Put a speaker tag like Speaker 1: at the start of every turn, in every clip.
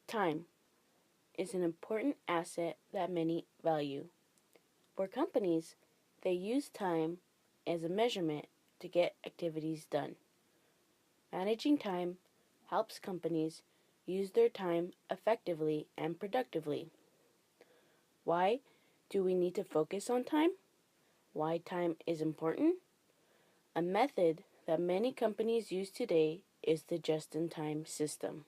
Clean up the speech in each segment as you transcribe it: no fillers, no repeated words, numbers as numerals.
Speaker 1: Time is an important asset that many value. For companies, they use time as a measurement to get activities done. Managing time helps companies use their time effectively and productively. Why do we need to focus on time? Why time is important? A method that many companies use today is the just in time system.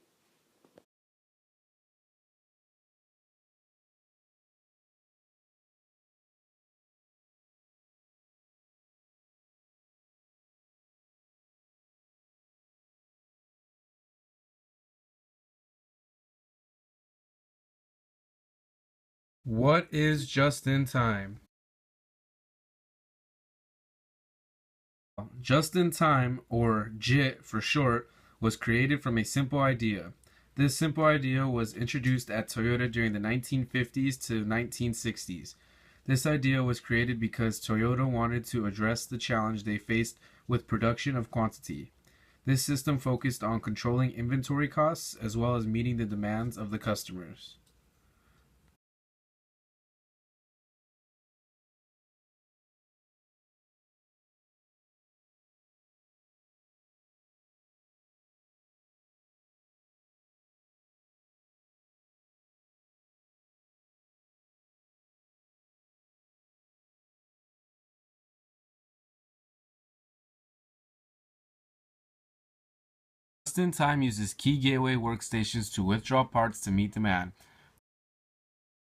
Speaker 2: What is just in time? Just in time, or JIT for short, was created from a simple idea. This simple idea was introduced at Toyota during the 1950s to 1960s. This idea was created because Toyota wanted to address the challenge they faced with production of quantity. This system focused on controlling inventory costs as well as meeting the demands of the customers. Just in time uses key gateway workstations to withdraw parts to meet demand.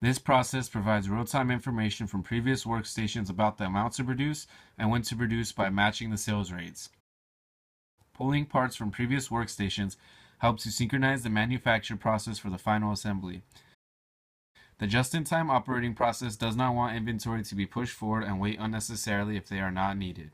Speaker 2: This process provides real-time information from previous workstations about the amount to produce and when to produce by matching the sales rates. Pulling parts from previous workstations helps to synchronize the manufacture process for the final assembly. The just-in-time operating process does not want inventory to be pushed forward and wait unnecessarily if they are not needed.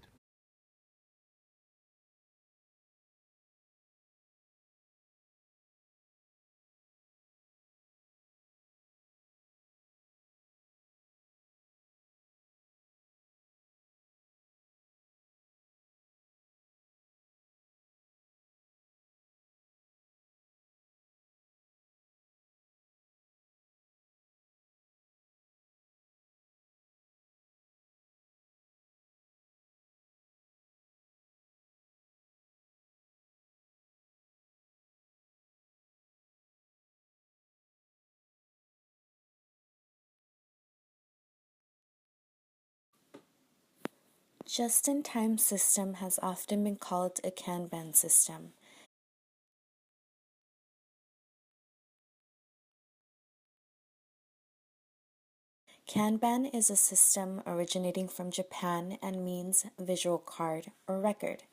Speaker 3: Just-in-time system has often been called a Kanban system. Kanban is a system originating from Japan and means visual card or record.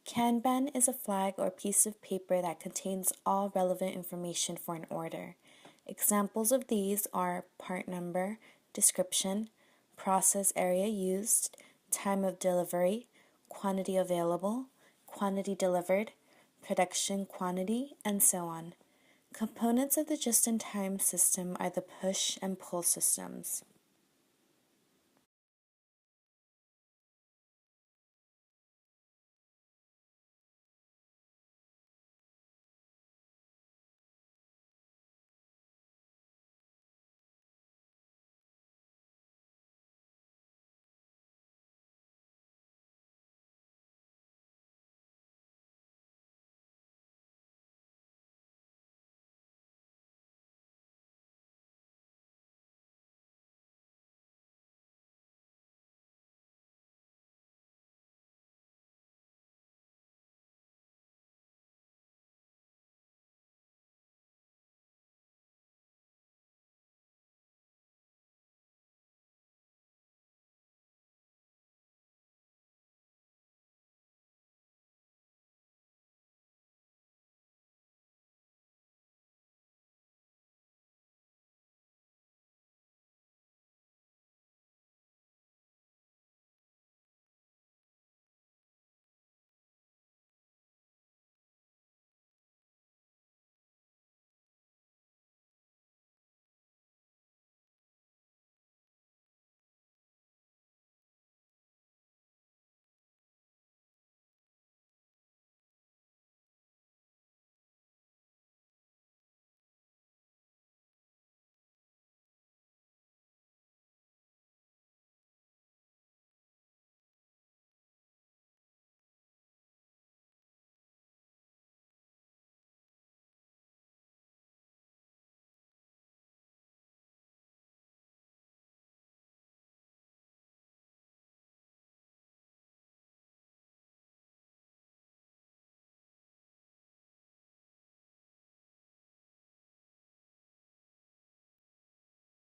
Speaker 3: Kanban is a flag or piece of paper that contains all relevant information for an order. Examples of these are part number, description, process area used, time of delivery, quantity available, quantity delivered, production quantity, and so on. Components of the just-in-time system are the push and pull systems.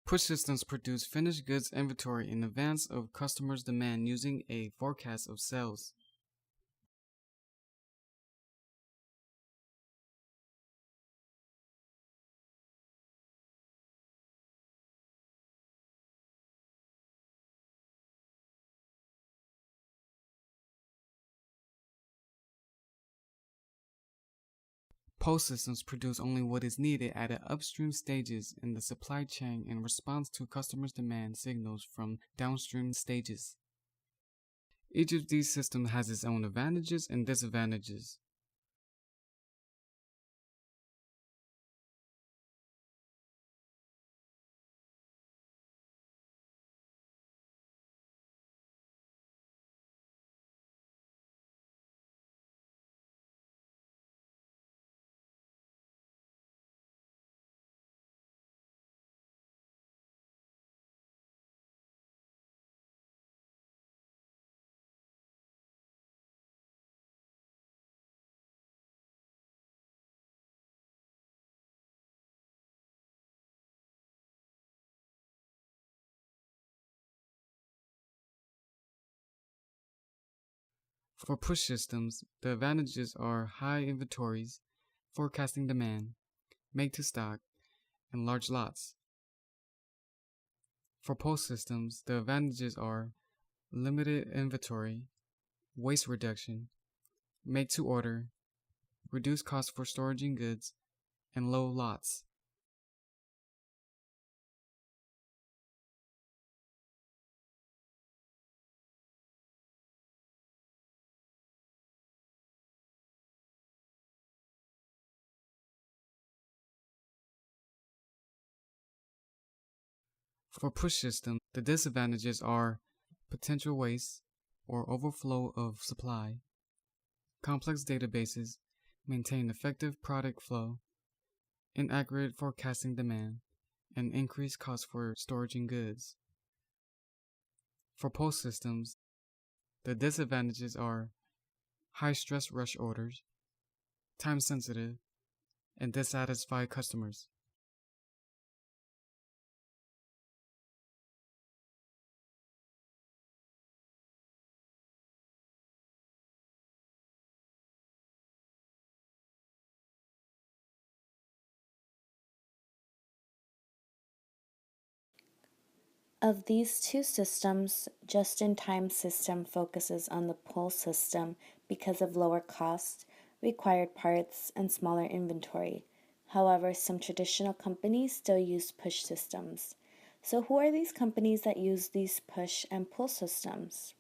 Speaker 4: Push systems produce finished goods inventory in advance of customers' demand using a forecast of sales. Pull systems produce only what is needed at the upstream stages in the supply chain in response to customers' demand signals from downstream stages. Each of these systems has its own advantages and disadvantages. For push systems, the advantages are high inventories, forecasting demand, make to stock, and large lots. For pull systems, the advantages are limited inventory, waste reduction, make to order, reduced cost for storing goods, and low lots. For push systems, the disadvantages are potential waste or overflow of supply, complex databases, maintain effective product flow, inaccurate forecasting demand, and increased cost for storing goods. For pull systems, the disadvantages are high stress rush orders, time sensitive, and dissatisfied customers.
Speaker 3: Of these two systems, just-in-time system focuses on the pull system because of lower cost, required parts, and smaller inventory. However, some traditional companies still use push systems. So who are these companies that use these push and pull systems?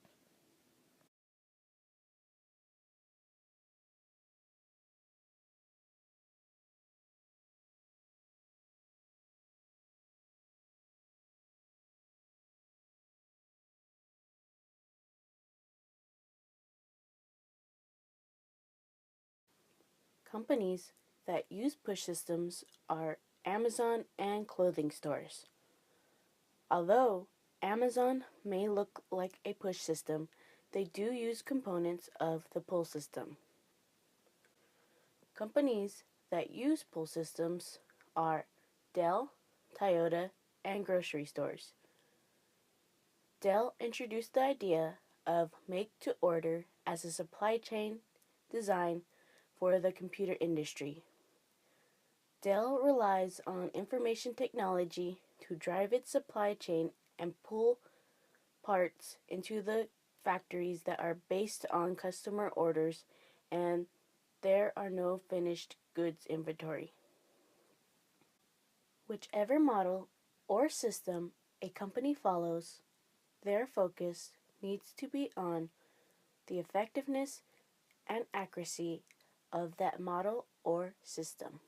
Speaker 1: Companies that use push systems are Amazon and clothing stores. Although Amazon may look like a push system, they do use components of the pull system. Companies that use pull systems are Dell, Toyota, and grocery stores. Dell introduced the idea of make to order as a supply chain design for the computer industry. Dell relies on information technology to drive its supply chain and pull parts into the factories that are based on customer orders, and there are no finished goods inventory. Whichever model or system a company follows, their focus needs to be on the effectiveness and accuracy of that model or system.